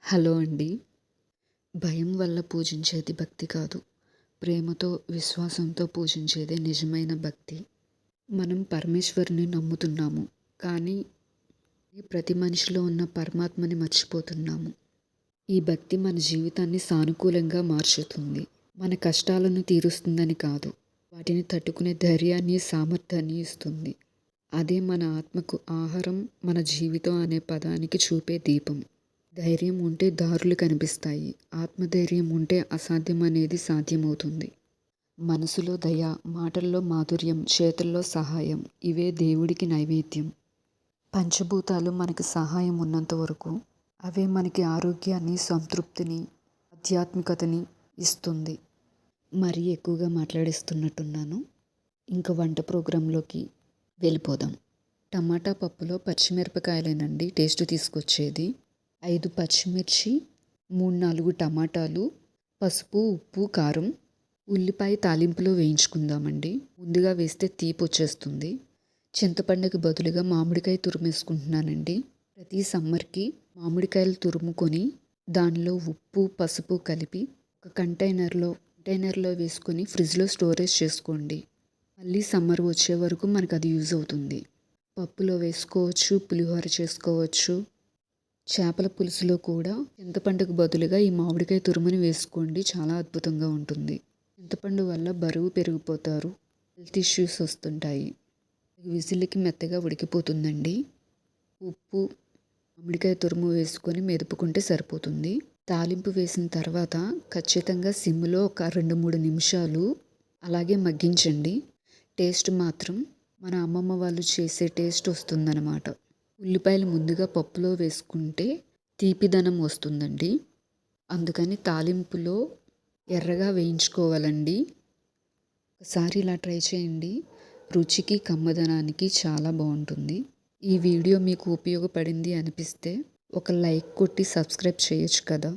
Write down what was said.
Hello అండి. భయం వల్ల పూజించేది భక్తి కాదు. ప్రేమతో, విశ్వాసంతో పూజించేదే నిజమైన భక్తి. మనం పరమేశ్వరుని నమ్ముతున్నాము. కానీ ప్రతి మనిషిలో ఉన్న పరమాత్మని మర్చిపోతున్నాము. ఈ భక్తి మన జీవితాన్ని సానుకూలంగా మార్చుతుంది. మన కష్టాలను తీరుస్తుందని కాదు, వాటిని తట్టుకునే ధైర్యాన్ని, సామర్థ్యాన్ని ఇస్తుంది. అదే మన ఆత్మకు ఆహారం, మన జీవితం అనే పదానికి చూపే దీపం. ధైర్యం ఉంటే దారులు కనిపిస్తాయి. ఆత్మధైర్యం ఉంటే అసాధ్యం అనేది సాధ్యమవుతుంది. మనసులో దయ, మాటల్లో మాధుర్యం, చేతుల్లో సహాయం, ఇవే దేవుడికి నైవేద్యం. పంచభూతాలు మనకి సహాయం ఉన్నంత వరకు అవే మనకి ఆరోగ్యాన్ని, సంతృప్తిని, ఆధ్యాత్మికతని ఇస్తుంది. మరీ ఎక్కువగా మాట్లాడేస్తున్నట్టున్నాను. ఇంకా వంట ప్రోగ్రాంలోకి వెళ్ళిపోదాం. టమాటా పప్పులో పచ్చిమిరపకాయలేనండి టేస్ట్ తీసుకొచ్చేది. 5 పచ్చిమిర్చి, 3-4 టమాటాలు, పసుపు, ఉప్పు, కారం, ఉల్లిపాయ తాలింపులో వేయించుకుందామండి. ముందుగా వేస్తే తీపి వచ్చేస్తుంది. చింతపండుకి బదులుగా మామిడికాయ తురుమేసుకుంటున్నానండి. ప్రతి సమ్మర్కి మామిడికాయలు తురుముకొని దానిలో ఉప్పు, పసుపు కలిపి ఒక కంటైనర్లో వేసుకొని ఫ్రిడ్జ్లో స్టోరేజ్ చేసుకోండి. మళ్ళీ సమ్మర్ వచ్చే వరకు మనకు అది యూజ్ అవుతుంది. పప్పులో వేసుకోవచ్చు, పులిహోర చేసుకోవచ్చు. చేపల పులుసులో కూడా చింతపండుకు బదులుగా ఈ మామిడికాయ తురుముని వేసుకోండి, చాలా అద్భుతంగా ఉంటుంది. చింతపండు వల్ల బరువు పెరిగిపోతారు, హెల్త్ ఇష్యూస్ వస్తుంటాయి. విజిల్కి మెత్తగా ఉడికిపోతుందండి. ఉప్పు, మామిడికాయ తురుము వేసుకొని మెదుపుకుంటే సరిపోతుంది. తాలింపు వేసిన తర్వాత ఖచ్చితంగా సిమ్లో ఒక 2-3 నిమిషాలు అలాగే మగ్గించండి. టేస్ట్ మాత్రం మన అమ్మమ్మ వాళ్ళు చేసే టేస్ట్ వస్తుందన్నమాట. ఉల్లిపాయలు ముందుగా పప్పులో వేసుకుంటే తీపిదనం వస్తుందండి. అందుకని తాలింపులో ఎర్రగా వేయించుకోవాలండి. ఒకసారి ఇలా ట్రై చేయండి. రుచికి, కమ్మదనానికి చాలా బాగుంటుంది. ఈ వీడియో మీకు ఉపయోగపడింది అనిపిస్తే ఒక లైక్ కొట్టి సబ్స్క్రైబ్ చేయొచ్చు కదా.